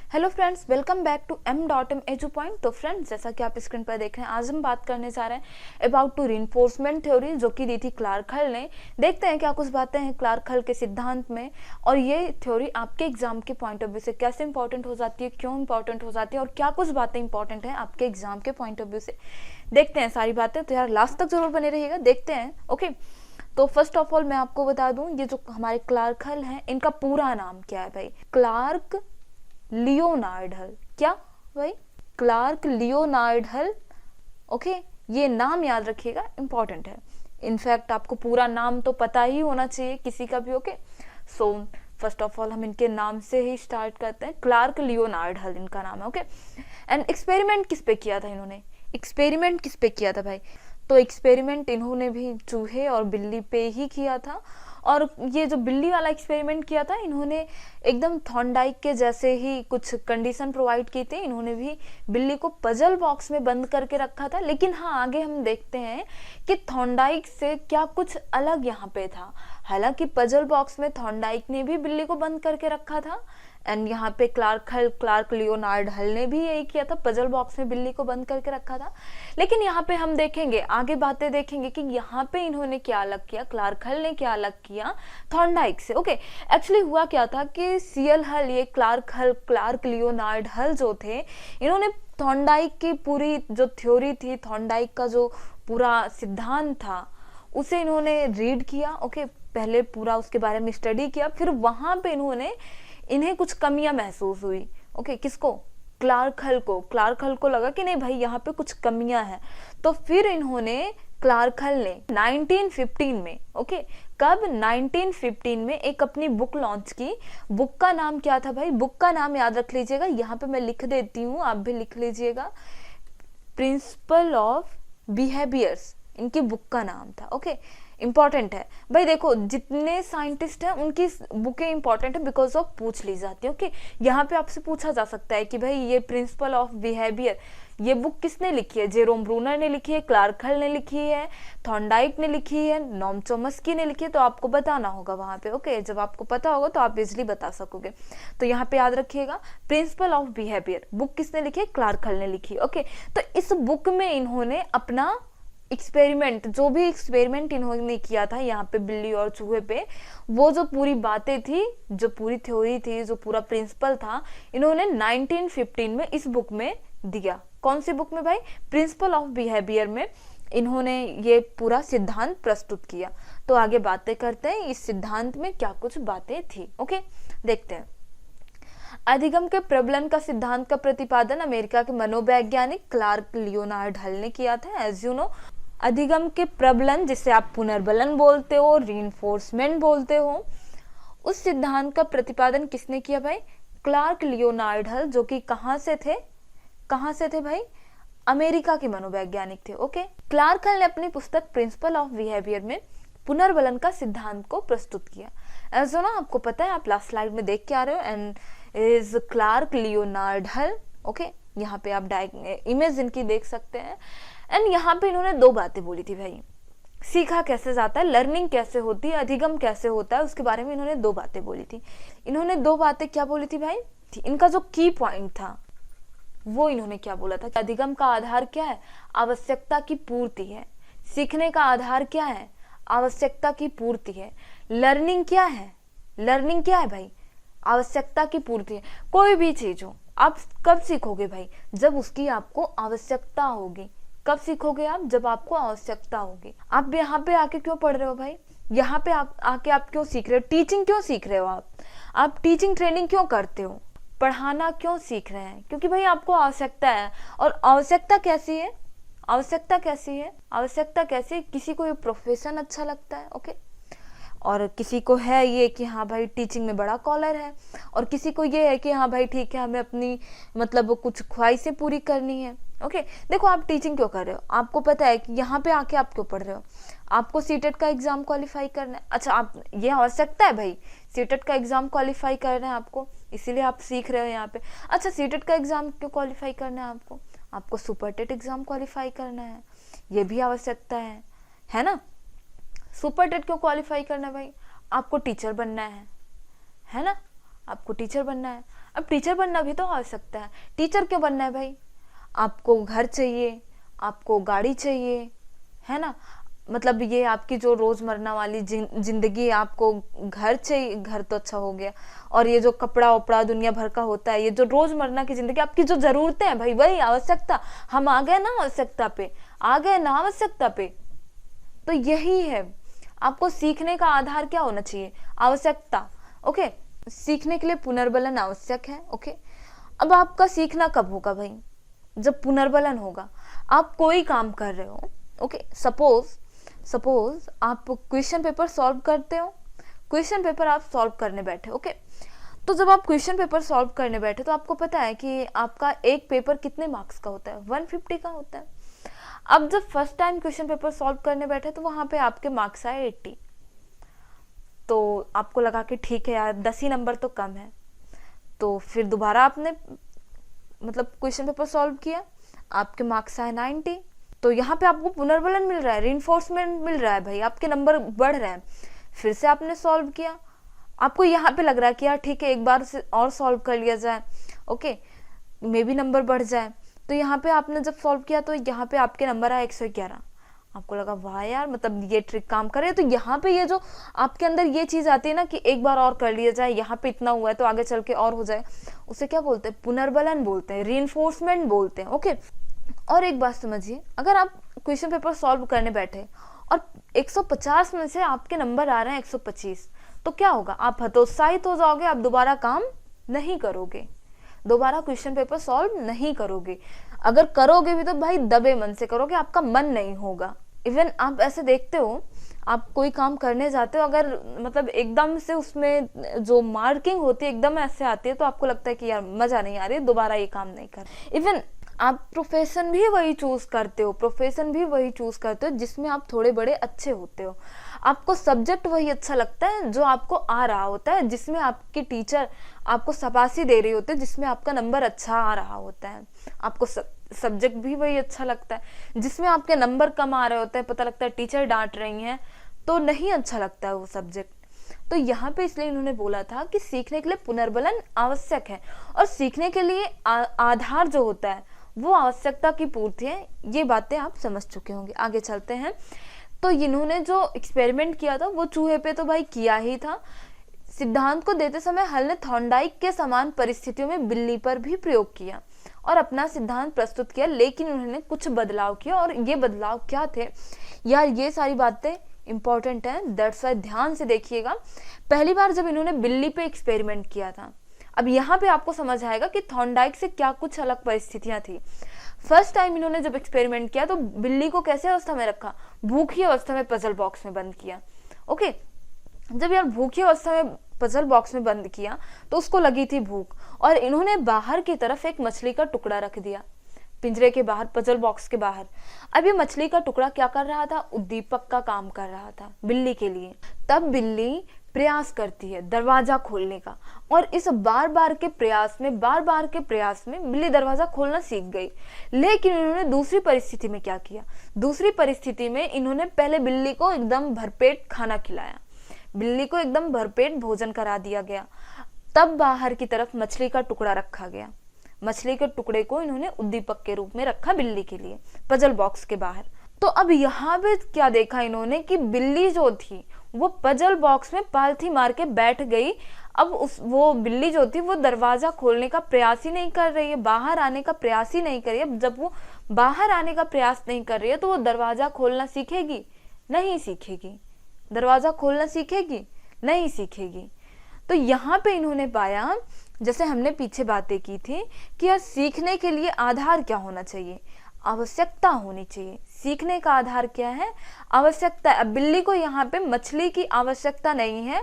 Hello friends, welcome back to m.m Edu Point. तो friends, जैसा कि आप स्क्रीन पर देख रहे हैं, आज हम बात करने जा रहे हैं अबाउट टू रीइंफोर्समेंट थ्योरी, जो कि दी थी क्लार्क हल ने। देखते हैं क्या कुछ बातें हैं क्लार्क हल के सिद्धांत में, और ये थ्योरी आपके एग्जाम के पॉइंट ऑफ व्यू से कैसे इंपॉर्टेंट हो जाती है, क्यों इंपॉर्टेंट हो जाती है, और क्या कुछ बातें इंपॉर्टेंट हैं आपके एग्जाम के पॉइंट ऑफ व्यू से। देखते हैं सारी बातें, तो यार लास्ट तक जरूर बने रहिएगा। देखते हैं। ओके, तो फर्स्ट ऑफ ऑल मैं आपको बता दूं, ये जो हमारे क्लार्क हल हैं, इनका पूरा नाम क्या है भाई? क्लार्क लियोनार्ड हल। क्या भाई? क्लार्क लियोनार्ड हल। ओके, ये नाम याद रखिएगा, इंपॉर्टेंट है। इनफैक्ट आपको पूरा नाम तो पता ही होना चाहिए किसी का भी। Okay, so first of all हम इनके नाम से ही स्टार्ट करते हैं। क्लार्क लियोनार्ड हल इनका नाम है। ओके, एंड एक्सपेरिमेंट किस पे किया था इन्होंने? एक्सपेरिमेंट किस पे किया था भाई? तो एक्सपेरिमेंट इन्होंने भी चूहे और बिल्ली पे ही किया था। और ये जो बिल्ली वाला एक्सपेरिमेंट किया था, इन्होंने एकदम थॉर्नडाइक के जैसे ही कुछ कंडीशन प्रोवाइड की थी। इन्होंने भी बिल्ली को पजल बॉक्स में बंद करके रखा था। लेकिन हाँ, आगे हम देखते हैं कि थॉर्नडाइक से क्या कुछ अलग यहाँ पे था। हालांकि पजल बॉक्स में थॉर्नडाइक ने भी बिल्ली को बंद करके रखा था, एंड यहाँ पे क्लार्क लियोनार्ड हल ने भी यही किया था, पजल बॉक्स में बिल्ली को बंद करके रखा था। लेकिन यहाँ पे हम देखेंगे, आगे बातें देखेंगे कि यहाँ पे इन्होंने क्या अलग किया, क्लार्क हल ने क्या अलग किया थॉर्नडाइक से। ओके, एक्चुअली हुआ क्या था कि सीएल हल, ये क्लार्क लियोनार्ड हल जो थे, इन्होंने थॉर्नडाइक की पूरी जो थ्योरी थी, थॉर्नडाइक का जो पूरा सिद्धांत था, उसे इन्होंने रीड किया। ओके, पहले पूरा उसके बारे में स्टडी किया, फिर वहां पे इन्हें कुछ कमियां महसूस हुई। ओके, किसको? क्लार्क हल को लगा कि नहीं भाई, यहाँ पे कुछ कमियां हैं। तो फिर क्लार्क हल ने 1915 में, ओके, कब? 1915 में एक अपनी बुक लॉन्च की। बुक का नाम क्या था भाई? बुक का नाम याद रख लीजिएगा, यहाँ पे मैं लिख देती हूँ, आप भी लिख लीजिएगा। प्रिंसिपल ऑफ बिहेवियर्स इनकी बुक का नाम था। ओके, इंपॉर्टेंट है भाई। देखो, जितने साइंटिस्ट हैं उनकी बुकें इंपॉर्टेंट है बिकॉज ऑफ पूछ ली जाती है। ओके, यहाँ पे आपसे पूछा जा सकता है कि भाई ये प्रिंसिपल ऑफ बिहेवियर, ये बुक किसने लिखी है? जेरोम ब्रूनर ने लिखी है, क्लार्क हल ने लिखी है, थॉर्नडाइक ने लिखी है, नॉम चॉम्स्की ने लिखी है। तो आपको बताना होगा वहां पे। ओके, जब आपको पता होगा तो आप इजिली बता सकोगे। तो यहाँ पे याद रखिएगा, प्रिंसिपल ऑफ बिहेवियर बुक किसने लिखी है? क्लार्क हल ने लिखी है। ओके, तो इस बुक में इन्होंने अपना एक्सपेरिमेंट, जो भी एक्सपेरिमेंट इन्होंने किया था यहाँ पे बिल्ली और चूहे पे, वो जो पूरी बातें थी, जो पूरी थ्योरी थी, जो पूरा प्रिंसिपल था, इन्होंने 1915 में इस बुक में दिया। कौन सी बुक में भाई? प्रिंसिपल ऑफ बिहेवियर में इन्होंने ये पूरा सिद्धांत प्रस्तुत किया। तो आगे बातें करते हैं इस सिद्धांत में क्या कुछ बातें थी। ओके, देखते हैं। अधिगम के प्रबलन का सिद्धांत का प्रतिपादन अमेरिका के मनोवैज्ञानिक क्लार्क लियोनार्ड हल ने किया था। एज यू नो, अधिगम के प्रबलन, जिसे आप पुनर्बलन बोलते हो, रीइंफोर्समेंट बोलते हो, उस सिद्धांत का प्रतिपादन किसने किया भाई? क्लार्क लियोनार्ड हल, जो कि कहां से थे भाई? अमेरिका के मनोवैज्ञानिक थे। ओके, क्लार्क हल ने अपनी पुस्तक प्रिंसिपल ऑफ बिहेवियर में पुनर्बलन का सिद्धांत को प्रस्तुत किया। ऐसा ना, आपको पता है, आप लास्ट स्लाइड में देख के आ रहे हो, एंड इज क्लार्क लियोनार्ड हल। ओके, यहाँ पे आप इमेज इनकी देख सकते हैं। एंड यहाँ पे इन्होंने दो बातें बोली थी भाई, सीखा कैसे जाता है, लर्निंग कैसे होती है, अधिगम कैसे होता है, उसके बारे में इन्होंने दो बातें बोली थी। इन्होंने दो बातें क्या बोली थी भाई? इनका जो की पॉइंट था वो इन्होंने क्या बोला था? अधिगम का आधार क्या है? आवश्यकता की पूर्ति है। सीखने का आधार क्या है? आवश्यकता की पूर्ति है। लर्निंग क्या है भाई? आवश्यकता की पूर्ति है। कोई भी चीज हो, आप कब सीखोगे भाई? जब उसकी आपको आवश्यकता होगी। कब सीखोगे आप? जब आपको आवश्यकता होगी। आप यहाँ पे आके क्यों पढ़ रहे हो भाई? यहाँ पे आके आप क्यों सीख रहे हो? टीचिंग क्यों सीख रहे हो? आप टीचिंग ट्रेनिंग क्यों करते हो? पढ़ाना क्यों सीख रहे हैं? क्योंकि भाई आपको आवश्यकता है। और आवश्यकता कैसी है? किसी को ये प्रोफेशन अच्छा लगता है। ओके, और किसी को है ये कि हाँ भाई टीचिंग में बड़ा कॉलर है, और किसी को ये है कि हाँ भाई ठीक है, हमें अपनी मतलब कुछ ख्वाहिशें पूरी करनी है। ओके, देखो, आप टीचिंग क्यों कर रहे हो? आपको पता है कि यहाँ पे आके आप क्यों पढ़ रहे हो? आपको सीटेट का एग्जाम क्वालिफाई करना है। अच्छा, आप, ये आवश्यकता है भाई, सीटेट का एग्जाम क्वालिफाई करना है आपको, इसीलिए आप सीख रहे हो यहाँ पे। अच्छा, सीटेट का एग्जाम क्यों क्वालिफाई करना है आपको सुपर टेट एग्जाम क्वालिफाई करना है, ये भी आवश्यकता है ना? सुपर टेट क्यों क्वालिफाई करना है भाई? आपको टीचर बनना है ना? आपको टीचर बनना है। अब टीचर बनना भी तो आवश्यकता है। टीचर क्यों बनना है भाई? आपको घर चाहिए, आपको गाड़ी चाहिए, है ना, मतलब ये आपकी जो रोजमर्रा वाली जिंदगी है, आपको घर चाहिए, घर तो अच्छा हो गया, और ये जो कपड़ा वपड़ा दुनिया भर का होता है, ये जो रोजमर्रा की जिंदगी, आपकी जो जरूरतें हैं भाई, वही आवश्यकता। हम आ गए ना आवश्यकता पे, आ गए ना आवश्यकता पे। तो यही है, आपको सीखने का आधार क्या होना चाहिए? आवश्यकता। ओके, सीखने के लिए पुनर्बलन आवश्यक है। ओके, अब आपका सीखना कब होगा भाई? जब पुनर्बलन होगा। आप कोई काम कर रहे हो, ओके, सपोज आप क्वेश्चन पेपर सॉल्व करते हो, क्वेश्चन पेपर आप सॉल्व करने बैठे, ओके, तो जब आप क्वेश्चन पेपर सॉल्व करने बैठे तो आपको पता है कि आपका एक पेपर कितने मार्क्स का होता है? 150 का होता है। अब जब first time question paper solve करने बैठे तो वहां पे आपके मार्क्स आए 80, तो आपको लगा कि ठीक है यार 10 ही नंबर तो कम है। तो फिर दोबारा आपने मतलब क्वेश्चन पेपर सॉल्व किया, आपके मार्क्स आए 90। तो यहाँ पे आपको पुनर्बलन मिल रहा है, रीइंफोर्समेंट मिल रहा है भाई, आपके नंबर बढ़ रहे हैं। फिर से आपने सॉल्व किया, आपको यहाँ पे लग रहा है कि यार ठीक है एक बार से और सॉल्व कर लिया जाए, ओके, मे बी नंबर बढ़ जाए। तो यहाँ पे आपने जब सॉल्व किया तो यहाँ पे आपके नंबर आए 111। आपको लगा वाह यार, मतलब ये ट्रिक काम करे। तो यहाँ पे ये जो आपके अंदर ये चीज आती है ना कि एक बार और कर लिया जाए, यहाँ पे इतना हुआ है तो आगे चल के और हो जाए, उसे क्या बोलते हैं? पुनर्बलन बोलते हैं, रीइंफोर्समेंट बोलते हैं। ओके, और एक बात समझिए, अगर आप क्वेश्चन पेपर सॉल्व करने बैठे और 150 में से आपके नंबर आ रहे हैं 125, तो क्या होगा? आप हतोत्साहित हो जाओगे, आप दोबारा काम नहीं करोगे, दोबारा क्वेश्चन पेपर सॉल्व नहीं करोगे। अगर करोगे भी तो भाई दबे मन से करोगे, आपका मन नहीं होगा। इवन आप ऐसे देखते हो, आप कोई काम करने जाते हो, अगर मतलब एकदम से उसमें जो मार्किंग होती है एकदम ऐसे आती है तो आपको लगता है कि यार मजा नहीं आ रही, दोबारा ये काम नहीं कर। इवन आप प्रोफेशन भी वही चूज करते हो जिसमें आप थोड़े बड़े अच्छे होते हो। आपको सब्जेक्ट वही अच्छा लगता है जो आपको आ रहा होता है, जिसमें आपकी टीचर आपको शाबाशी दे रही होती है, जिसमें आपका नंबर अच्छा आ रहा होता है। आपको सब्जेक्ट भी वही अच्छा लगता है जिसमें आपके नंबर कम आ रहे होते हैं, पता लगता है टीचर डांट रही हैं, तो नहीं अच्छा लगता है वो सब्जेक्ट। तो यहाँ पे इसलिए इन्होंने बोला था कि सीखने के लिए पुनर्बलन आवश्यक है, और सीखने के लिए आधार जो होता है वो आवश्यकता की पूर्ति है। ये बातें आप समझ चुके होंगे। आगे चलते हैं। तो इन्होंने जो एक्सपेरिमेंट किया था वो चूहे पे तो भाई किया ही था। सिद्धांत को देते समय हल ने थॉर्नडाइक के समान परिस्थितियों में बिल्ली पर भी प्रयोग किया और अपना सिद्धांत प्रस्तुत किया, लेकिन उन्होंने कुछ बदलाव किया। और ये बदलाव क्या थे यार, ये सारी बातें इंपॉर्टेंट है, दैट्स वाई ध्यान से देखिएगा। पहली बार जब इन्होंने बिल्ली पे एक्सपेरिमेंट किया था, अब यहाँ पे आपको समझ आएगा कि थॉर्नडाइक से क्या कुछ अलग परिस्थितियां थी। फर्स्ट टाइम इन्होंने जब एक्सपेरिमेंट किया तो बिल्ली को कैसे अवस्था में रखा? भूखी अवस्था में पजल बॉक्स में बंद किया। ओके, जब यार भूखी अवस्था में पजल बॉक्स में बंद किया तो उसको लगी थी भूख, और इन्होंने बाहर की तरफ एक मछली का टुकड़ा रख दिया, पिंजरे के बाहर, पजल बॉक्स के बाहर। अब ये मछली का टुकड़ा क्या कर रहा था? उद्दीपक का काम कर रहा था बिल्ली के लिए। तब बिल्ली प्रयास करती है दरवाजा खोलने का, और इस बार बार के प्रयास में बिल्ली दरवाजा खोलना सीख गई। लेकिन इन्होंने दूसरी परिस्थिति में क्या किया? दूसरी परिस्थिति में इन्होंने पहले बिल्ली को एकदम भरपेट खाना खिलाया, बिल्ली को एकदम भरपेट भोजन करा दिया गया। तब बाहर की तरफ मछली का टुकड़ा रखा गया। मछली के टुकड़े को इन्होंने उद्दीपक के रूप में रखा बिल्ली के लिए, पजल बॉक्स के बाहर। तो अब यहाँ पे क्या देखा इन्होंने कि बिल्ली जो थी वो पजल बॉक्स में पालथी मार के बैठ गई। अब वो बिल्ली जो थी वो दरवाजा खोलने का प्रयास ही नहीं कर रही है, बाहर आने का प्रयास ही नहीं कर रही है। जब वो बाहर आने का प्रयास नहीं कर रही है तो वो दरवाजा खोलना सीखेगी? नहीं सीखेगी। दरवाजा खोलना सीखेगी? नहीं सीखेगी। तो यहाँ पे इन्होंने पाया, जैसे हमने पीछे बातें की थी, कि यार सीखने के लिए आधार क्या होना चाहिए? आवश्यकता होनी चाहिए। सीखने का आधार क्या है? आवश्यकता। अब बिल्ली को यहाँ पे मछली की आवश्यकता नहीं है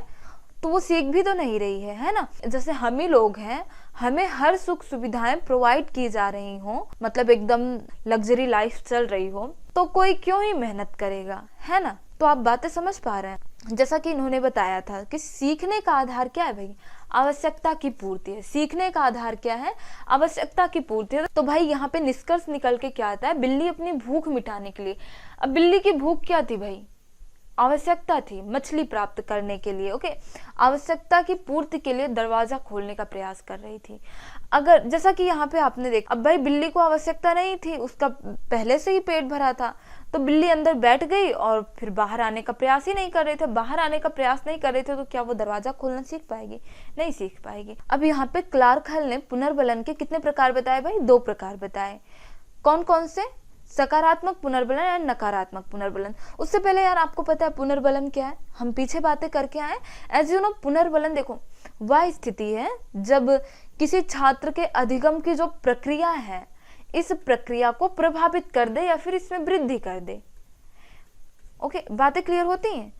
तो वो सीख भी तो नहीं रही है ना। जैसे हम ही लोग हैं, हमें हर सुख सुविधाएं प्रोवाइड की जा रही हो, मतलब एकदम लग्जरी लाइफ चल रही हो, तो कोई क्यों ही मेहनत करेगा, है ना। तो आप बातें समझ पा रहे हैं। जैसा कि इन्होंने बताया था कि सीखने का आधार क्या है भाई? आवश्यकता की पूर्ति है। सीखने का आधार क्या है? आवश्यकता की पूर्ति है। तो भाई यहाँ पे निष्कर्ष निकल के क्या आता है? बिल्ली अपनी भूख मिटाने के लिए, अब बिल्ली की भूख क्या थी भाई? आवश्यकता थी मछली प्राप्त करने के लिए। ओके, आवश्यकता की पूर्ति के लिए दरवाजा खोलने का प्रयास कर रही थी। अगर जैसा कि यहाँ पे आपने देखा, अब भाई बिल्ली को आवश्यकता नहीं थी, उसका पहले से ही पेट भरा था, तो बिल्ली अंदर बैठ गई और फिर बाहर आने का प्रयास ही नहीं कर रहे थे। बाहर आने का प्रयास नहीं कर रहे थे तो क्या वो दरवाजा खोलना सीख पाएगी? नहीं सीख पाएगी। अब यहाँ पे क्लार्क हल ने पुनर्बलन के कितने प्रकार बताए भाई? 2 प्रकार बताए। कौन कौन से? सकारात्मक पुनर्बलन या नकारात्मक पुनर्बलन। उससे पहले यार आपको पता है पुनर्बलन क्या है? हम पीछे बातें करके आए। एज यू नो, पुनर्बलन देखो वह स्थिति है जब किसी छात्र के अधिगम की जो प्रक्रिया है, इस प्रक्रिया को प्रभावित कर दे या फिर इसमें वृद्धि कर दे। ओके, बातें क्लियर होती हैं?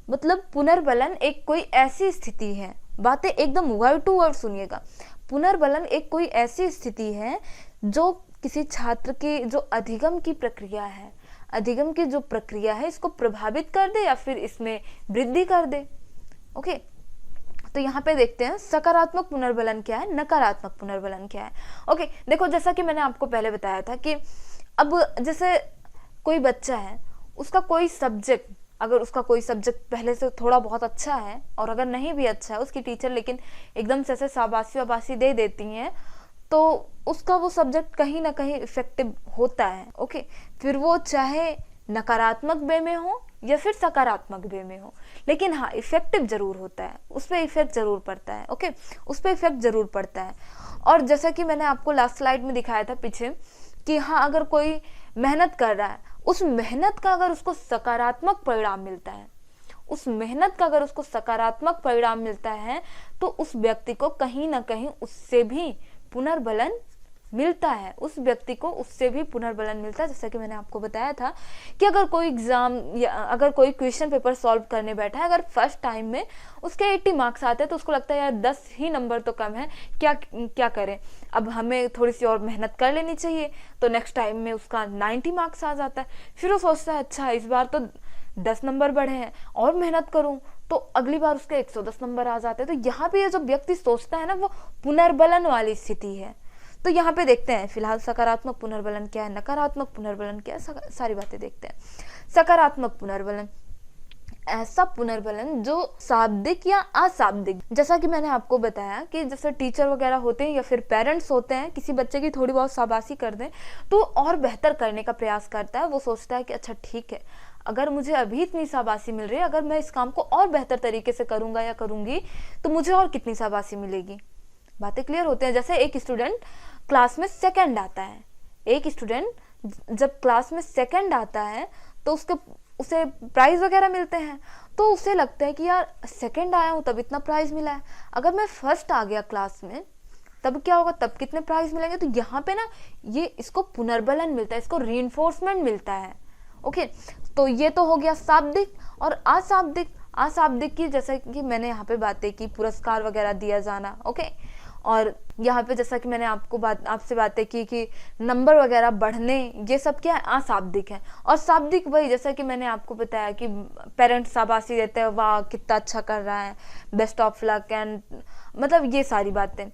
मतलब पुनर्बलन एक कोई ऐसी स्थिति है, बातें एकदम वर्ड टू वर्ड सुनिएगा। पुनर्बलन एक कोई ऐसी स्थिति है जो किसी छात्र के जो अधिगम की प्रक्रिया है, अधिगम की जो प्रक्रिया है, इसको प्रभावित कर दे या फिर इसमें वृद्धि कर दे। ओके, तो यहाँ पे देखते हैं सकारात्मक पुनर्बलन क्या है, नकारात्मक पुनर्बलन क्या है। ओके, देखो जैसा कि मैंने आपको पहले बताया था कि अब जैसे कोई बच्चा है, उसका कोई सब्जेक्ट, अगर उसका कोई सब्जेक्ट पहले से थोड़ा बहुत अच्छा है और अगर नहीं भी अच्छा है, उसकी टीचर लेकिन एकदम से ऐसे शाबाशी वाबाशी दे देती हैं, तो उसका वो सब्जेक्ट कहीं ना कहीं इफेक्टिव होता है। ओके, फिर वो चाहे नकारात्मक वे में हो या फिर सकारात्मक वे में हो, लेकिन हाँ इफेक्टिव जरूर होता है, उस पर इफेक्ट जरूर पड़ता है। ओके, उस पर इफेक्ट जरूर पड़ता है। और जैसा कि मैंने आपको लास्ट स्लाइड में दिखाया था पीछे कि हाँ, अगर कोई मेहनत कर रहा है, उस मेहनत का अगर उसको सकारात्मक परिणाम मिलता है, उस मेहनत का अगर उसको सकारात्मक परिणाम मिलता है, तो उस व्यक्ति को कहीं ना कहीं उससे भी पुनर्बलन मिलता है, उस व्यक्ति को उससे भी पुनर्बलन मिलता है। जैसा कि मैंने आपको बताया था कि अगर कोई एग्जाम या अगर कोई क्वेश्चन पेपर सॉल्व करने बैठा है, अगर फर्स्ट टाइम में उसके 80 मार्क्स आते हैं तो उसको लगता है यार 10 ही नंबर तो कम है, क्या करें, अब हमें थोड़ी सी और मेहनत कर लेनी चाहिए। तो नेक्स्ट टाइम में उसका 90 मार्क्स आ जाता है, फिर वो सोचता है अच्छा इस बार तो 10 नंबर बढ़े हैं और मेहनत करूं, तो अगली बार उसके 110 नंबर आ जाते हैं। तो यहाँ पे ये जो व्यक्ति सोचता है ना, वो पुनर्बलन वाली स्थिति है। तो यहाँ पे देखते हैं फिलहाल सकारात्मक पुनर्बलन क्या है, नकारात्मक पुनर्बलन क्या है, सारी बातें देखते हैं। सकारात्मक पुनर्बलन ऐसा पुनर्बलन जो शाब्दिक या अशाब्दिक, जैसा कि मैंने आपको बताया कि जैसे टीचर वगैरह होते हैं या फिर पेरेंट्स होते हैं, किसी बच्चे की थोड़ी बहुत शाबाशी कर दें तो और बेहतर करने का प्रयास करता है। वो सोचता है कि अच्छा ठीक है, अगर मुझे अभी इतनी शाबाशी मिल रही है, अगर मैं इस काम को और बेहतर तरीके से करूंगा या करूंगी तो मुझे और कितनी शाबाशी मिलेगी। बातें क्लियर होते हैं? जैसे एक स्टूडेंट क्लास में सेकंड आता है, एक स्टूडेंट जब क्लास में सेकंड आता है तो उसे प्राइज वगैरह मिलते हैं, तो उसे लगता है कि यार सेकंड आया हूं तब इतना प्राइज मिला है, अगर मैं फर्स्ट आ गया क्लास में तब क्या होगा, तब कितने प्राइज मिलेंगे। तो यहाँ पे ना ये इसको पुनर्बलन मिलता है, इसको रीइंफोर्समेंट मिलता है। ओके, तो ये तो हो गया शाब्दिक। और अशाब्दिक की जैसे कि मैंने यहाँ पे बातें की, पुरस्कार वगैरह दिया जाना। ओके, और यहाँ पे जैसा कि मैंने आपसे बातें की कि नंबर वगैरह बढ़ने, ये सब क्या है, अशाब्दिक है। और शाब्दिक वही जैसा कि मैंने आपको बताया कि पेरेंट्स शाबाशी देते हैं, वाह कितना अच्छा कर रहा है, बेस्ट ऑफ लक, एंड मतलब ये सारी बातें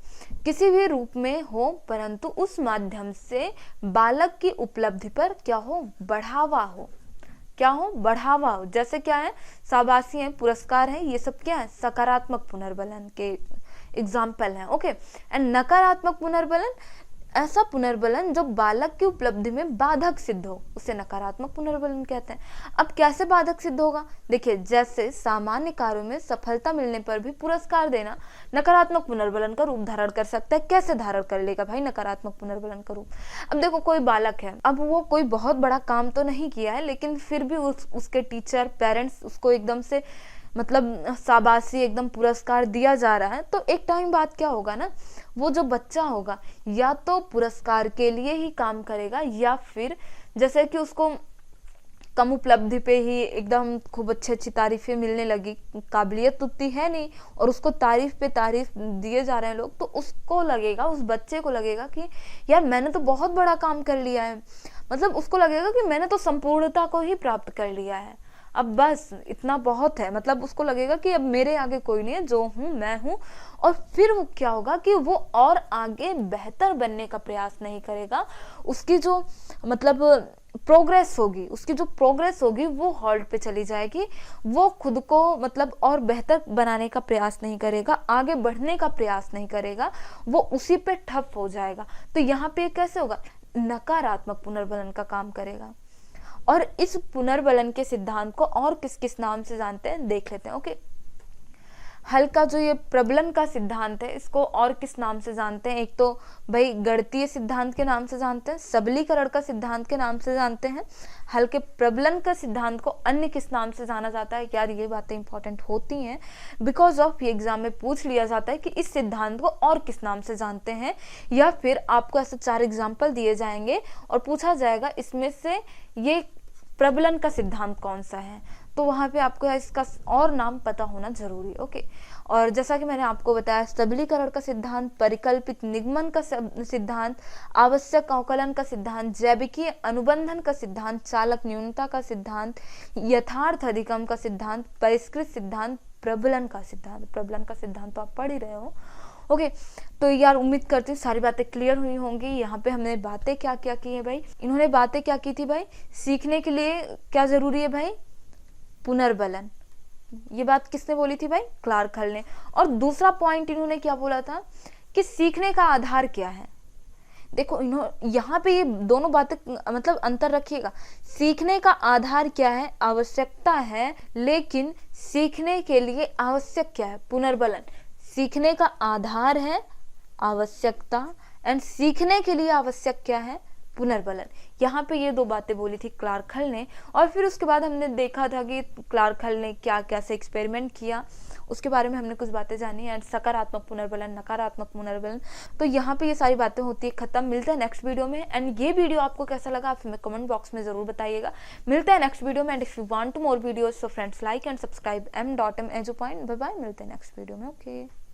किसी भी रूप में हो, परंतु उस माध्यम से बालक की उपलब्धि पर क्या हो, बढ़ावा हो, क्या हो, बढ़ावा हो। जैसे क्या है, शाबाशी है, पुरस्कार है, ये सब क्या है, सकारात्मक पुनर्बलन के एग्जाम्पल हैं। ओके, एंड नकारात्मक पुनर्बलन ऐसा पुनर्बलन जो बालक की उपलब्धि में बाधक सिद्ध हो, उसे नकारात्मक पुनर्बलन कहते हैं। अब कैसे बाधक सिद्ध होगा? देखिए, जैसे सामान्य कार्यों में सफलता मिलने पर भी पुरस्कार देना नकारात्मक पुनर्बलन का रूप धारण कर सकता है। कैसे धारण कर लेगा भाई नकारात्मक पुनर्बलन का रूप? अब देखो, कोई बालक है, अब वो कोई बहुत बड़ा काम तो नहीं किया है, लेकिन फिर भी उसके टीचर, पेरेंट्स उसको एकदम से मतलब शाबाशी, एकदम पुरस्कार दिया जा रहा है, तो एक टाइम बाद क्या होगा ना, वो जो बच्चा होगा या तो पुरस्कार के लिए ही काम करेगा, या फिर जैसे कि उसको कम उपलब्धि पे ही एकदम खूब अच्छी तारीफें मिलने लगी, काबिलियत उतनी है नहीं और उसको तारीफ पे तारीफ दिए जा रहे हैं लोग, तो उसको लगेगा, उस बच्चे को लगेगा कि यार मैंने तो बहुत बड़ा काम कर लिया है, मतलब उसको लगेगा कि मैंने तो संपूर्णता को ही प्राप्त कर लिया है। अब बस इतना बहुत है, मतलब उसको लगेगा कि अब मेरे आगे कोई नहीं है, जो हूँ मैं हूँ। और फिर वो क्या होगा कि वो और आगे बेहतर बनने का प्रयास नहीं करेगा, उसकी जो मतलब प्रोग्रेस होगी वो हॉल्ट पे चली जाएगी, वो खुद को मतलब और बेहतर बनाने का प्रयास नहीं करेगा, आगे बढ़ने का प्रयास नहीं करेगा, वो उसी पे ठप हो जाएगा। तो यहाँ पे कैसे होगा, नकारात्मक पुनर्बलन का काम करेगा। और इस पुनर्बलन के सिद्धांत को और किस किस नाम से जानते हैं देख लेते हैं। ओके, हल का जो ये प्रबलन का सिद्धांत है इसको और किस नाम से जानते हैं, एक तो भाई गणितीय सिद्धांत के नाम से जानते हैं, सबलीकरण का सिद्धांत के नाम से जानते हैं, हल के प्रबलन का सिद्धांत को अन्य किस नाम से जाना जाता है। यार ये बातें इंपॉर्टेंट होती हैं, बिकॉज ऑफ ये एग्जाम में पूछ लिया जाता है कि इस सिद्धांत को और किस नाम से जानते हैं, या फिर आपको ऐसे 4 एग्जाम्पल दिए जाएंगे और पूछा जाएगा इसमें से ये प्रबलन का सिद्धांत कौन सा है, तो वहां पे आपको इसका और नाम पता होना जरूरी। ओके, और जैसा कि मैंने आपको बताया, सबलीकरण का सिद्धांत, परिकल्पित निगमन का सिद्धांत, आवश्यक अवकलन का सिद्धांत, जैविकीय अनुबंधन का सिद्धांत, चालक न्यूनता का सिद्धांत, यथार्थ अधिगम का सिद्धांत, परिष्कृत सिद्धांत, प्रबलन का सिद्धांत तो आप पढ़ ही रहे हो। ओके, तो यार उम्मीद करती हूँ सारी बातें क्लियर हुई होंगी। यहाँ पे हमने बातें क्या क्या की है भाई, इन्होंने बातें क्या की थी भाई, सीखने के लिए क्या जरूरी है भाई, पुनर्बलन। ये बात किसने बोली थी भाई, क्लार्क हल ने। और दूसरा पॉइंट इन्होंने क्या बोला था कि सीखने का आधार क्या है। देखो यहाँ पे ये दोनों बातें मतलब अंतर रखिएगा, सीखने का आधार क्या है, आवश्यकता है, लेकिन सीखने के लिए आवश्यक क्या है, पुनर्बलन। सीखने का आधार है आवश्यकता, एंड सीखने के लिए आवश्यक क्या है, पुनर्बलन। यहाँ पे ये 2 बातें बोली थी क्लार्क हल ने। और फिर उसके बाद हमने देखा था कि क्लार्क हल ने क्या कैसे एक्सपेरिमेंट किया, उसके बारे में हमने कुछ बातें जानी, एंड सकारात्मक पुनर्बलन, नकारात्मक पुनर्बलन। तो यहाँ पे ये सारी बातें होती है खत्म। मिलते हैं नेक्स्ट वीडियो में, एंड ये वीडियो आपको कैसा लगा आप हमें कमेंट बॉक्स में जरूर बताइएगा। मिलते हैं नेक्स्ट वीडियो में, and if you want to more videos so friends like and subscribe m.m Edu Point। Bye bye, मिलते हैं नेक्स्ट वीडियो में। ओके।